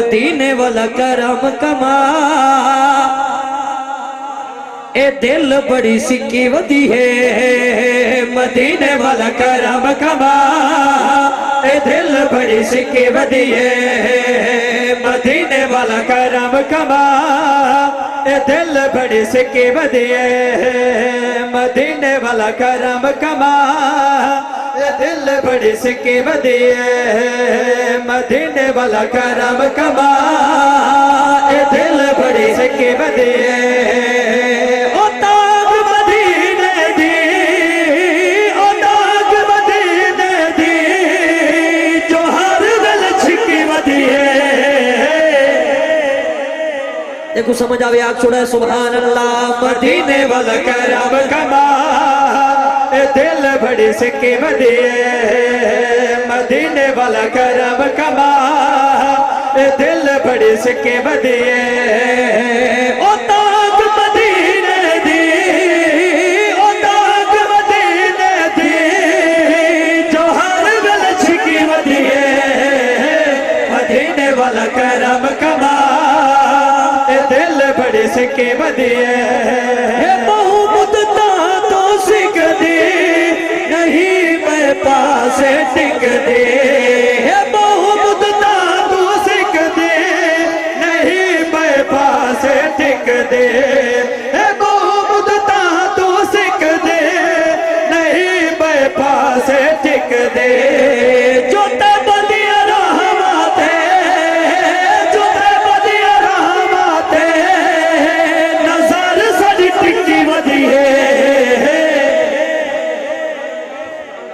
مدینے والا کرم کما اے دل بڑی سکی ودی ہے مدینے والا کرم کما اے دل بڑی سکی ودی ہے مدینے والا کرم کما اے دل بڑی سکی ودی ہے مدینے والا کرم کما اے دل بڑی سکی ودی ہے مدینے والا کرم کما اے دل بڑی سکی ودی ہے دیکھو سمجھ آوے آگ چھوڑا ہے سبحان اللہ مدینے والا کرم کما اے دل بڑی سکی ودی ہے مدینے والا کرم کما اے دل بڑی سکی ودی ہے او تاج مدینے دی او تاج مدینے دی جو ہر گل چھکی ودی ہے مدینے والا کرم کما دل بڑی سکی ودی ہے محمود تا تو سکھ دی نہیں میں پاس ٹک دی محمود تا تو سکھ دی نہیں میں پاس ٹک دی محمود تا تو سکھ دی نہیں میں پاس ٹک دی جو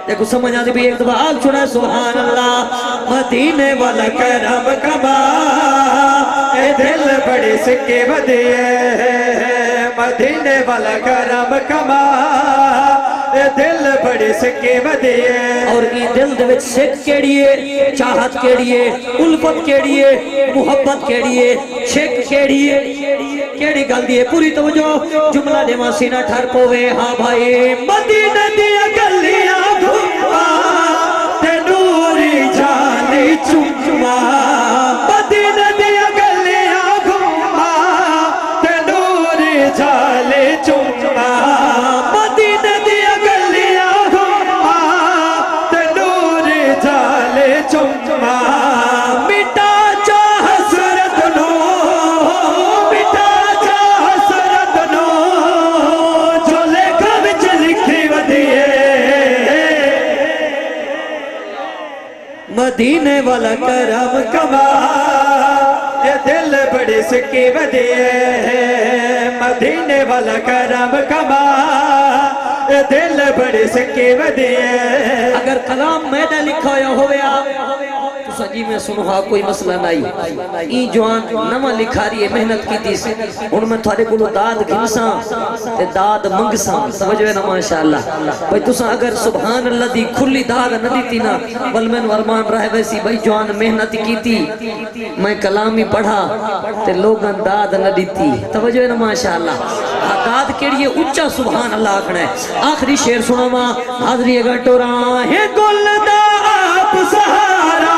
دیکھو سمجھ آتی بھی ایک دفعہ آگ چھوڑا ہے سبحان اللہ مدینے والا کرم کما اے دل بڑی سکی ودی ہے مدینے والا کرم کما اے دل بڑی سکی ودی ہے اور یہ دل دے وچ سکھ کیڑیے چاہت کیڑیے الفت کیڑیے محبت کیڑیے شک کیڑیے کیڑی گل دیئے پوری توجہ جملہ دے سینہ ٹھر پوے ہاں بھائی مدینہ دیا گلیاں گھوما تے نوری جانی چما مدینہ دیا گلیاں گھوما تے نوری جانی چما مدینہ دیا گلیاں گھوما تے نوری جانی چما مٹا جا حسرت نو مٹا جا حسرت نو جو لکھا وچ لکھی ودی ہے مدینے والا کرم کما اے دل بڑی سکی ودی ہے مدینے والا کرم کما اے دل بڑی سکی ودی ہے اگر کلام میں نے لکھا ہوئے آپ سجی میں سنوہا کوئی مسئلہ نہیں این جوان نمہ لکھا رہی ہے محنت کی تیس ان میں تھوڑے کلو داد گھنساں تے داد منگساں سمجھوے نا ماشاءاللہ بھئی تساں اگر سبحان اللہ دی کھلی داد نہ دیتی نا والمین ورمان رہے ویسی بھئی جوان محنت کی تی میں کلامی پڑھا تے لوگن داد نہ دیتی توجہ نا ماشاءاللہ داد کیڑیے اچھا سبحان اللہ آکھنا ہے آخری شعر سنو ماں حاضری اگر ٹوران ہے گل دا آپ سہارا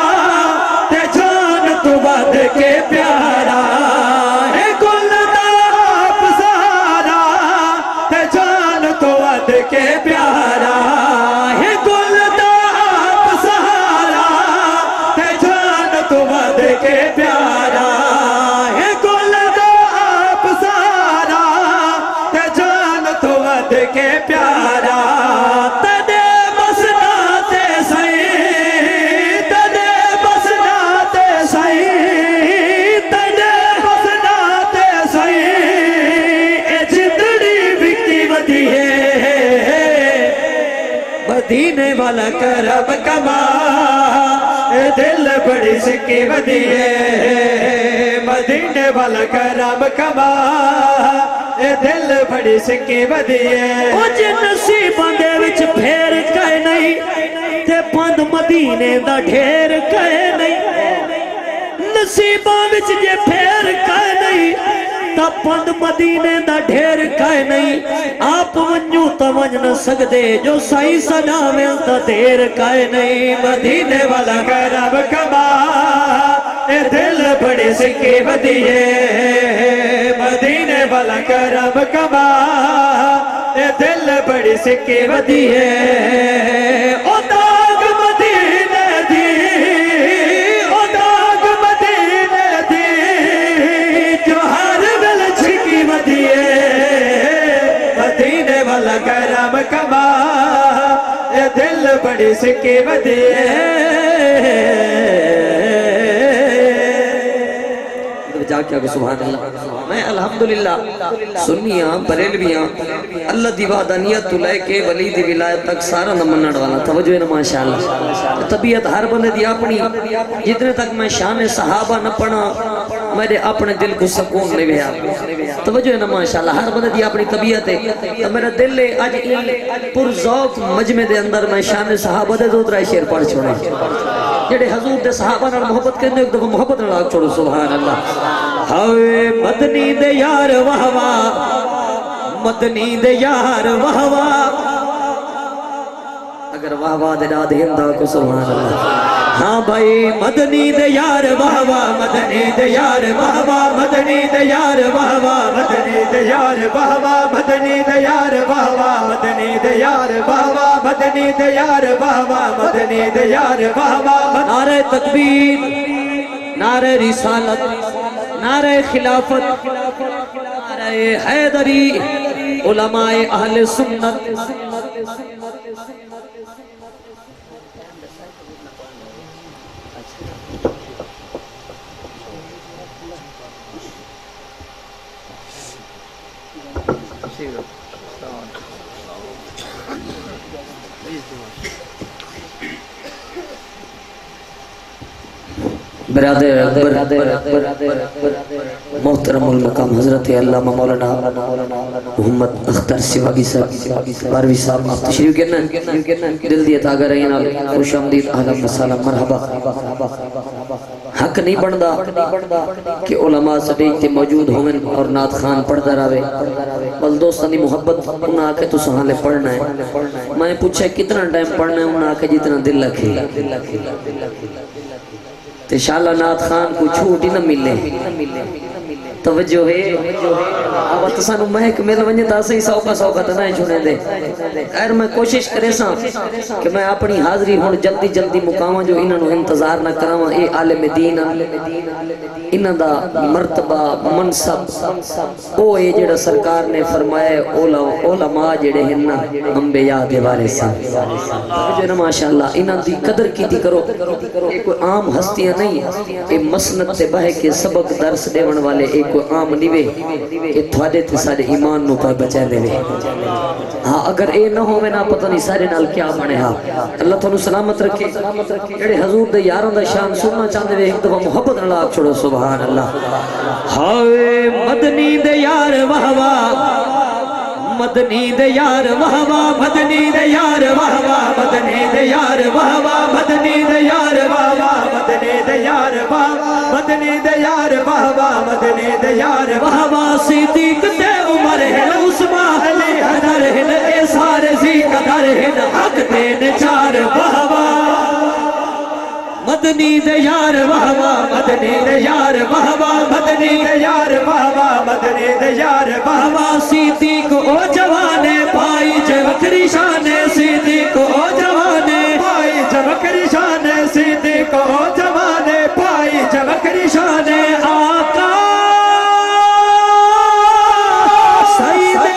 تو بد کے پیارا ہے گل دا آپ سہارا تے جان تو بد کے پیارا ہے گل دا آپ سہارا تے جان تو بد کے پیارا ہے گل دا آپ سہارا تے جان تو بد کے پیارا مدینے والا کرم کما اے دل بڑی سکی ودی ہے مدینے والا کرم کما اے دل بڑی سکی ودی ہے او جے نصیباں دے وچ پھیر کہے نہیں تے پند مدینے دا ڈھیر کہے نہیں نصیباں وچ جے پھیر کہے نہیں تا پند مدینے دا ڈھیر کہے نہیں آپ ونجو تا ونج نہ سکدے جو سائی سنا میں تا دیر کہے نہیں مدینے والا کرم کما اے دل بڑے سکے ودیے مدینے والا کرم کما اے دل بڑے سکے ودیے او داغ مدینے دی او داغ مدینے دی جو ہر ول چھکی ودیے مدینے والا کرم کما اے دل بڑے سکے ودیے جا کیا کہ سبحان اللہ میں الحمدللہ سنیاں بریلویاں اللہ دی وحدانیت تو لے کے ولی دی ولایت تک سارا نہ منن والا توجہ ہے نا ماشاءاللہ طبیعت ہر بندے دی اپنی جتنے تک میں شان صحابہ نہ پڑھا میرے اپنے دل کو سکون نہیں ویا توجہ ہے نا ماشاءاللہ ہر بندے دی اپنی طبیعت ہے تو میرا دل ہے آج پر ذوق مجمع دے اندر میں شان صحابہ دے دو ترائے شعر پڑھ چھوڑے جڑے حضور دے صحابہ نال محبت کرنے ایک دفعہ محبت نال آگ چھوڑو سبحان اللہ ہوئے مدنی دے یار واہ واہ مدنی دے یار واہ واہ اگر واہ واہ دے داد ہندہ کو سبحان اللہ ہاں بھائی مدنی دے یار واہ واہ مدنی دے یار واہ واہ مدنی دے یار واہ واہ مدنی دے یار واہ واہ مدنی دے یار واہ واہ مدنی دے یار واہ واہ مدنی دے یار واہ واہ مدنی دے یار واہ واہ نعرہ تکبیر نعرہ رسالت نعرہ خلافت نعرہ حیدری علماء اہل سنت برادر محترم المقام حضرت علامہ مولانا محمد اختر سواگی صاحب باروی صاحب آپ تشریف کرنا دل دیت آگر رہی نال خوش آمدید اہلا وسہلا مرحبا حق نہیں بندا کہ علماء سٹیج تے موجود ہوئیں اور نعت خان پڑھتا رہے بل دوستان دی محبت انہاں آکے تو سہاں لے پڑھنا ہے میں پوچھا کتنا ٹائم پڑھنا ہے انہاں آکے جتنا دل لکھے تے شاءاللہ نعت خان کو چھوٹ ہی نہ ملے توجہ ہے اب تسانو مہک مل ونجے تا صحیح سوکا سوکا تا نہیں چھوڑے دے خیر میں کوشش کرے سا کہ میں اپنی حاضری ہون جلدی جلدی مقامہ جو انہوں نے انتظار نہ کراما اے عالم دین انہوں دا مرتبہ منصب او اے جڑا سرکار نے فرمایا علماء جڑے ہننا انبیاء دے بارے سے جو نا ماشاءاللہ انہوں دی قدر کی دی کرو اے کوئی عام ہستیاں نہیں اے مسند تے بہے کے سبق درس دیون والے اے کوئی عام نیوے کہ تھوڑے تھے سارے ایمان نو پر بچے دے وے ہاں اگر اے نہ ہوئے نا پتہ نہیں سارے نال کیا بنے ہاں اللہ تھوڑو سلامت رکھے جڑے حضور دے یاروں دا شان سننا چاندے وے ایک دفعہ محبت نہ لاکھ چھوڑو سبحان اللہ ہائے مدنی دے یار واہ واہ مدنی دے یار واہ واہ مدنی دے یار واہ واہ مدنی دے یار واہ واہ مدنی دے یار واہ واہ مدنی دے یار واہ مدنی دے یار واہ واہ مدنی دے یار واہ واہ صدیق تے عمر ہے عثمان علی حیدر ہے اے سارے زی قدر ہے حق دین چار واہ واہ مدنی دے یار واہ واہ مدنی دے یار واہ واہ مدنی دے یار واہ واہ مدنی دے یار واہ واہ صدیق او جوانے پائی جوکری شانے صدیق او جوانے پائی جوکری شانے صدیق او جوانے پائی جوکری شانے آقا سیدے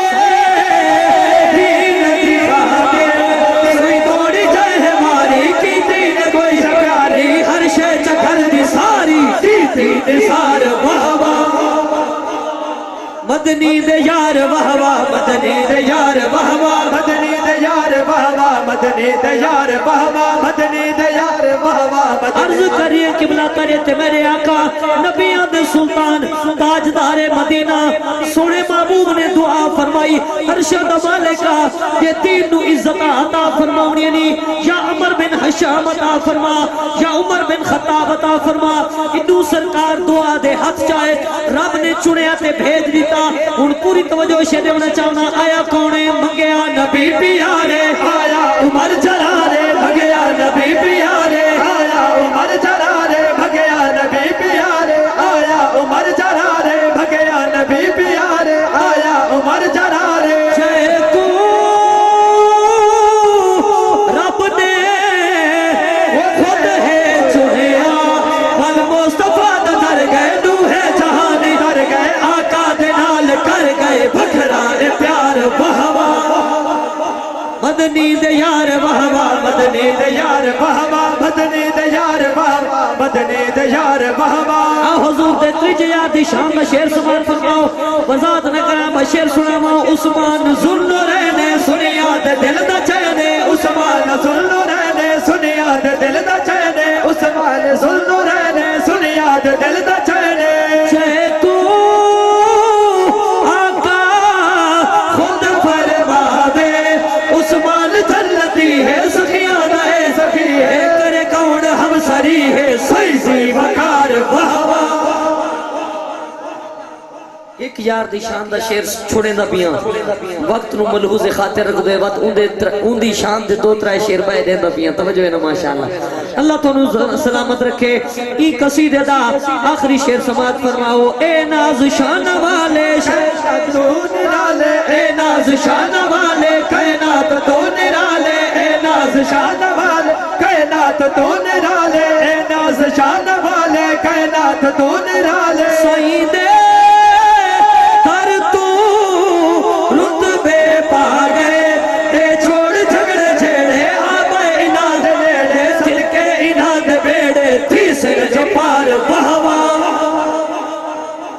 مدنی دے یار واہ واہ مدنی دے یار واہ واہ مدنی دے یار واہ واہ مدنی دے یار واہ واہ مدنی دے یار واہ واہ عرض کریے قبلہ کرے تے میرے آقا نبیوں دے سلطان تاجدار مدینہ سونے محبوب نے دعا فرمائی ارشد مالکہ یہ دین نو عزت عطا فرماؤنی یا عمر بن حشام عطا فرما یا عمر بن خطاب عطا فرما انہوں سرکار دعا دے ہاتھ چاہے رب نے چنیا تے بھیج دیتا ان پوری توجہ سے دیونا چاہنا آیا کونے مگیا نبی پیارے آیا عمر جلالے مگیا نبی پیارے آیا عمر جلالے مگیا نبی پیارے بل مصطفیٰ دا در گئے دوہے جہانی در گئے آقا دے نال کر گئے بکھرانے پیار بہوا مدنی دے یار بہوا مدنی دے یار بہوا مدنی دے یار بہوا مدنی دے یار بہوا حضور دے ترجیہ دی شام میں شیر سمان فرماؤ وزاد نہ کرام میں شیر سناؤ عثمان ذوالنورین سنیا دے دل دا چینے عثمان ذوالنورین سنیا دے دل دا چینے عثمان ذوالنورین سنیا دے دل دا چینے چاہے تو آقا خود فرماوے عثمان جنتی ہے سخیانہ ہے سخی ہے کرے کون ہم سری ہے سیزی وکار بہوا ایک یار دی شان دا شیر چھوڑے دا بیاں وقت نو ملحوظ خاطر رکھ دے وقت ان دی شان دے دو ترائے شیر بائے دے دا بیاں توجہ ہے نا ماشاءاللہ اللہ تو نو سلامت رکھے ای قصیدے دا آخری شیر سماعت فرماؤ اے ناز شان والے شان تو نرالے اے ناز شان والے کائنات تو نرالے اے ناز شان والے کائنات تو نرالے اے ناز شان والے کائنات تو نرالے سعیدے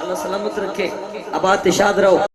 اللہ سلامت رکھے آباد شاد رہو